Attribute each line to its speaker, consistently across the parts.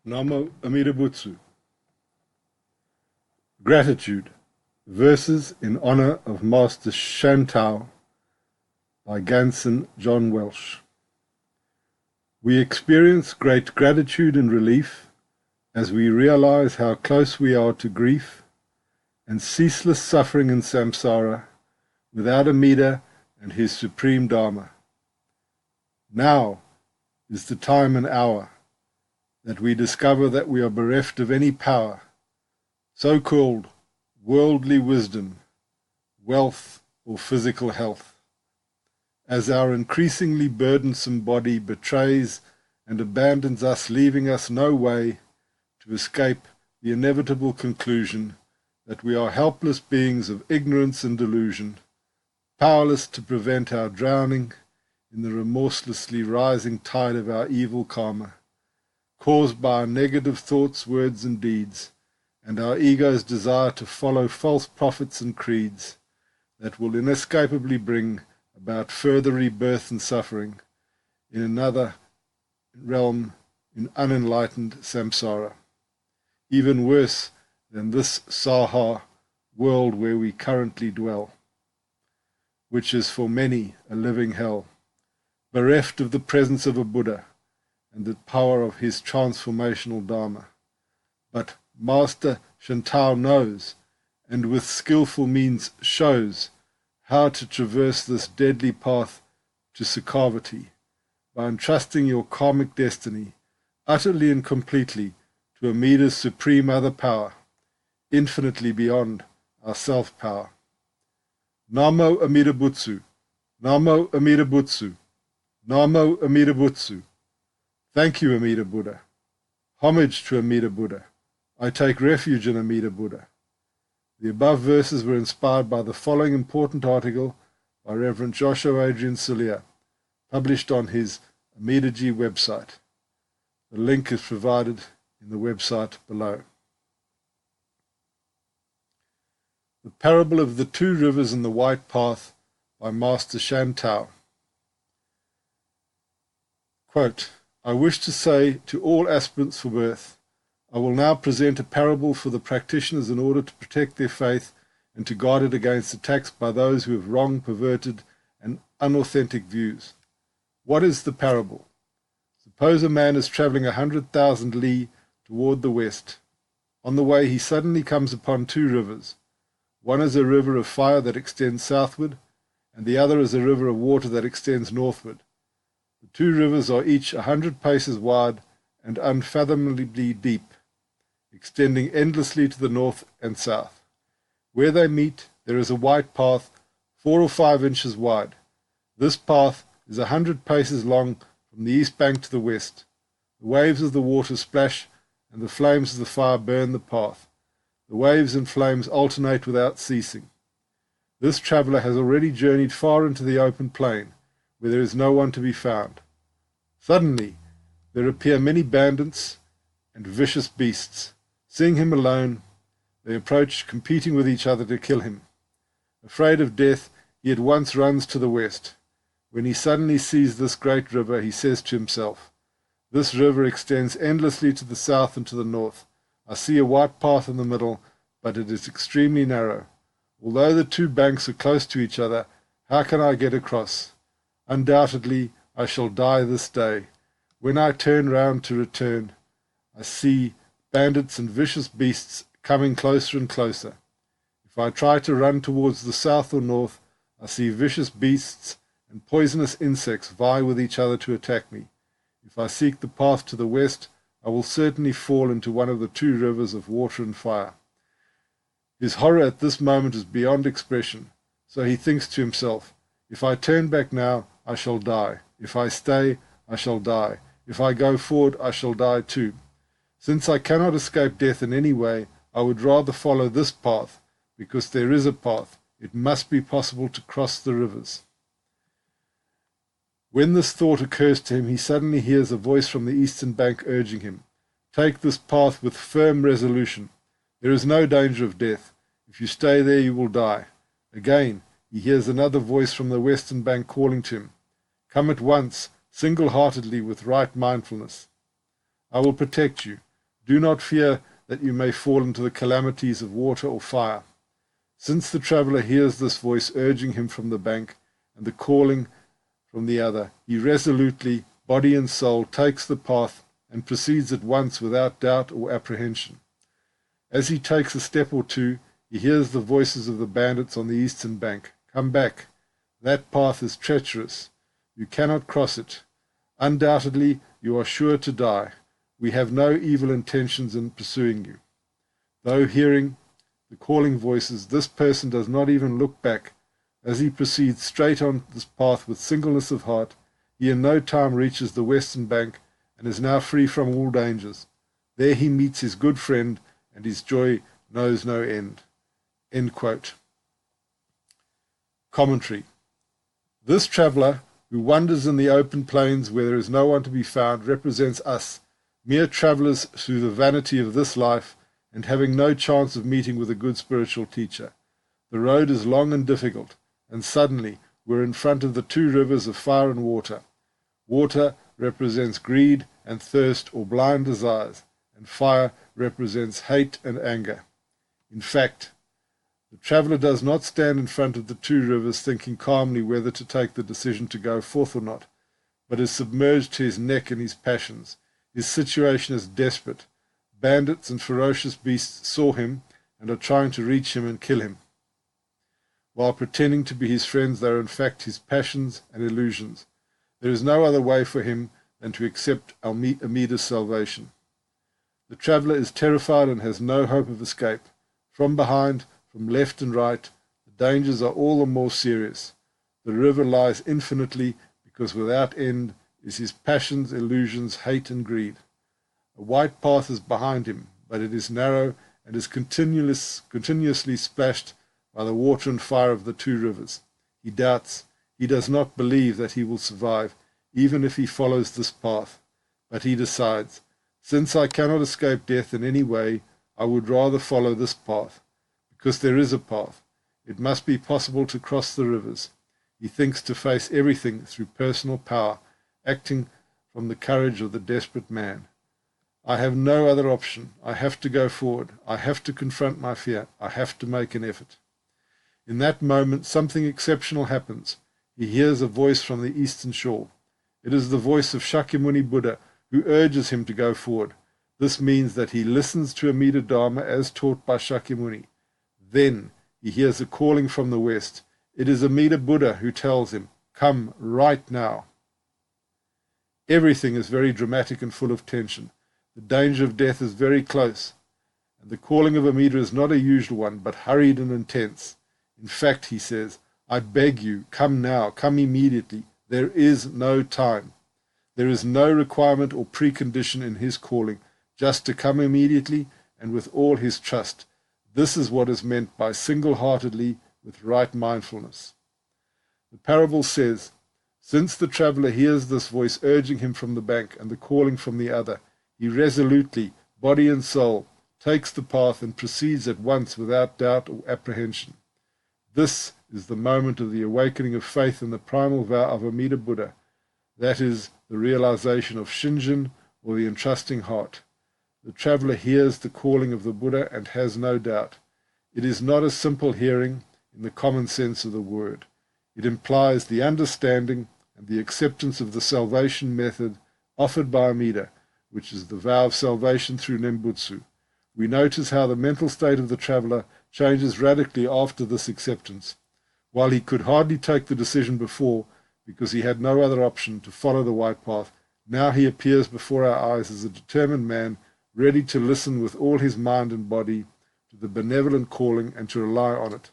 Speaker 1: Namo Amida Butsu. Gratitude. Verses in honor of Master Shandao by Gansen, John Welch. We experience great gratitude and relief as we realize how close we are to grief and ceaseless suffering in samsara without Amida and his supreme Dharma. Now is the time and hour that we discover that we are bereft of any power, so-called worldly wisdom, wealth, or physical health, as our increasingly burdensome body betrays and abandons us, leaving us no way to escape the inevitable conclusion that we are helpless beings of ignorance and delusion, powerless to prevent our drowning in the remorselessly rising tide of our evil karma, caused by our negative thoughts, words, and deeds, and our ego's desire to follow false prophets and creeds that will inescapably bring about further rebirth and suffering in another realm, in unenlightened samsara, even worse than this saha world where we currently dwell, which is for many a living hell, bereft of the presence of a Buddha and the power of his transformational Dharma. But Master Shandao knows, and with skillful means shows, how to traverse this deadly path to Sukhavati by entrusting your karmic destiny utterly and completely to Amida's supreme other power, infinitely beyond our self-power. Namo Amida Butsu, Namo Amida Butsu, Namo Amida Butsu. Thank you, Amida Buddha. Homage to Amida Buddha. I take refuge in Amida Buddha. The above verses were inspired by the following important article by Reverend Josho Adrian Cirlea, published on his Amidaji website. The link is provided in the website below. The Parable of the Two Rivers and the White Path by Master Shandao. Quote, I wish to say to all aspirants for birth, I will now present a parable for the practitioners in order to protect their faith and to guard it against attacks by those who have wrong, perverted, and unauthentic views. What is the parable? Suppose a man is traveling 100,000 li toward the west. On the way he suddenly comes upon two rivers. One is a river of fire that extends southward, and the other is a river of water that extends northward. The two rivers are each 100 paces wide and unfathomably deep, extending endlessly to the north and south. Where they meet, there is a white path 4 or 5 inches wide. This path is 100 paces long from the east bank to the west. The waves of the water splash, and the flames of the fire burn the path. The waves and flames alternate without ceasing. This traveller has already journeyed far into the open plain, where there is no one to be found. Suddenly there appear many bandits and vicious beasts. Seeing him alone, they approach, competing with each other to kill him. Afraid of death, he at once runs to the west. When he suddenly sees this great river, he says to himself, this river extends endlessly to the south and to the north. I see a white path in the middle, but it is extremely narrow. Although the two banks are close to each other, how can I get across? Undoubtedly, I shall die this day. When I turn round to return, I see bandits and vicious beasts coming closer and closer. If I try to run towards the south or north, I see vicious beasts and poisonous insects vie with each other to attack me. If I seek the path to the west, I will certainly fall into one of the two rivers of water and fire. His horror at this moment is beyond expression, so he thinks to himself, if I turn back now, I shall die. If I stay, I shall die. If I go forward, I shall die too. Since I cannot escape death in any way, I would rather follow this path, because there is a path. It must be possible to cross the rivers. When this thought occurs to him, he suddenly hears a voice from the eastern bank urging him, take this path with firm resolution. There is no danger of death. If you stay there, you will die. Again, he hears another voice from the western bank calling to him, come at once, single-heartedly with right mindfulness. I will protect you. Do not fear that you may fall into the calamities of water or fire. Since the traveller hears this voice urging him from the bank and the calling from the other, he resolutely, body and soul, takes the path and proceeds at once without doubt or apprehension. As he takes a step or two, he hears the voices of the bandits on the eastern bank. Come back. That path is treacherous. You cannot cross it. Undoubtedly, you are sure to die. We have no evil intentions in pursuing you. Though hearing the calling voices, this person does not even look back. As he proceeds straight on this path with singleness of heart, he in no time reaches the western bank and is now free from all dangers. There he meets his good friend, and his joy knows no end. End quote. Commentary. This traveller, who wanders in the open plains where there is no one to be found, represents us, mere travellers through the vanity of this life, and having no chance of meeting with a good spiritual teacher. The road is long and difficult, and suddenly we're in front of the two rivers of fire and water. Water represents greed and thirst or blind desires, and fire represents hate and anger. In fact, the traveller does not stand in front of the two rivers thinking calmly whether to take the decision to go forth or not, but is submerged to his neck in his passions. His situation is desperate. Bandits and ferocious beasts saw him and are trying to reach him and kill him. While pretending to be his friends, they are in fact his passions and illusions. There is no other way for him than to accept Amida's salvation. The traveller is terrified and has no hope of escape. From behind, from left and right, the dangers are all the more serious. The river lies infinitely, because without end is his passions, illusions, hate and greed. A white path is behind him, but it is narrow and is continuously splashed by the water and fire of the two rivers. He doubts. He does not believe that he will survive, even if he follows this path. But he decides, since I cannot escape death in any way, I would rather follow this path, because there is a path. It must be possible to cross the rivers. He thinks to face everything through personal power, acting from the courage of the desperate man. I have no other option. I have to go forward. I have to confront my fear. I have to make an effort. In that moment, something exceptional happens. He hears a voice from the eastern shore. It is the voice of Shakyamuni Buddha, who urges him to go forward. This means that he listens to Amida Dharma as taught by Shakyamuni. Then he hears a calling from the west. It is Amida Buddha who tells him, "Come right now." Everything is very dramatic and full of tension. The danger of death is very close, and the calling of Amida is not a usual one, but hurried and intense. In fact, he says, "I beg you, come now, come immediately. There is no time." There is no requirement or precondition in his calling, just to come immediately and with all his trust. This is what is meant by single-heartedly with right mindfulness. The parable says, since the traveller hears this voice urging him from the bank and the calling from the other, he resolutely, body and soul, takes the path and proceeds at once without doubt or apprehension. This is the moment of the awakening of faith in the primal vow of Amida Buddha, that is, the realization of shinjin, or the entrusting heart. The traveller hears the calling of the Buddha and has no doubt. It is not a simple hearing in the common sense of the word. It implies the understanding and the acceptance of the salvation method offered by Amida, which is the vow of salvation through Nembutsu. We notice how the mental state of the traveller changes radically after this acceptance. While he could hardly take the decision before, because he had no other option to follow the white path, now he appears before our eyes as a determined man, ready to listen with all his mind and body to the benevolent calling and to rely on it.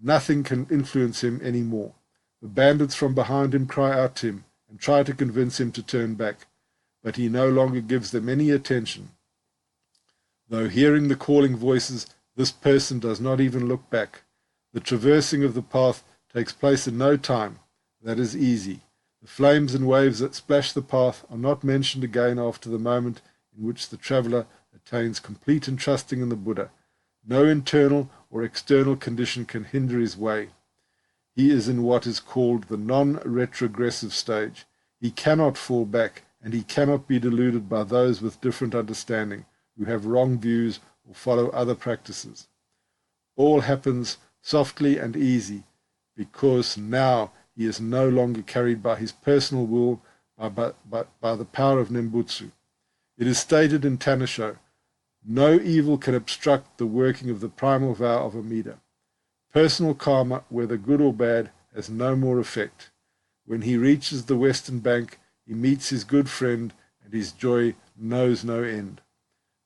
Speaker 1: Nothing can influence him any more. The bandits from behind him cry out to him and try to convince him to turn back, but he no longer gives them any attention. Though hearing the calling voices, this person does not even look back. The traversing of the path takes place in no time. That is easy. The flames and waves that splash the path are not mentioned again after the moment in which the traveller attains complete entrusting in the Buddha. No internal or external condition can hinder his way. He is in what is called the non-retrogressive stage. He cannot fall back, and he cannot be deluded by those with different understanding, who have wrong views or follow other practices. All happens softly and easy, because now he is no longer carried by his personal will, but by the power of Nembutsu. It is stated in Tannisho, no evil can obstruct the working of the primal vow of Amida. Personal karma, whether good or bad, has no more effect. When he reaches the western bank, he meets his good friend, and his joy knows no end.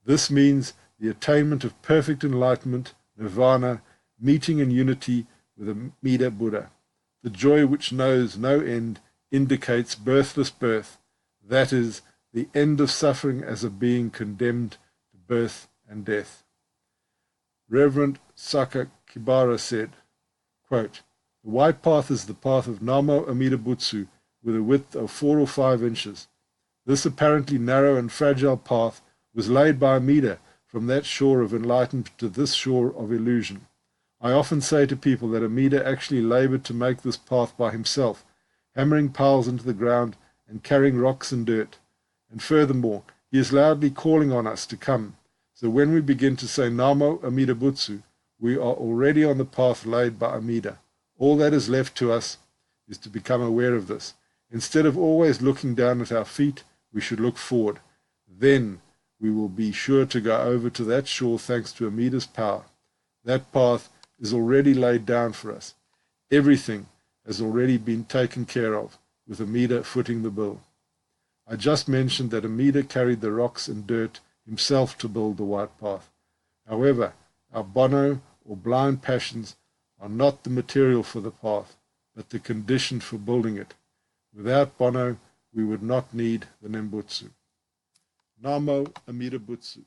Speaker 1: This means the attainment of perfect enlightenment, nirvana, meeting in unity with Amida Buddha. The joy which knows no end indicates birthless birth, that is, the end of suffering as a being condemned to birth and death. Reverend Sakakibara said, quote, "The white path is the path of Namo Amida Butsu with a width of 4 or 5 inches. This apparently narrow and fragile path was laid by Amida from that shore of enlightenment to this shore of illusion. I often say to people that Amida actually labored to make this path by himself, hammering piles into the ground and carrying rocks and dirt. And furthermore, he is loudly calling on us to come. So when we begin to say Namo Amida Butsu, we are already on the path laid by Amida. All that is left to us is to become aware of this. Instead of always looking down at our feet, we should look forward. Then we will be sure to go over to that shore thanks to Amida's power. That path is already laid down for us. Everything has already been taken care of, with Amida footing the bill. I just mentioned that Amida carried the rocks and dirt himself to build the white path. However, our bono or blind passions are not the material for the path, but the condition for building it. Without bono, we would not need the Nembutsu. Namo Amida Butsu.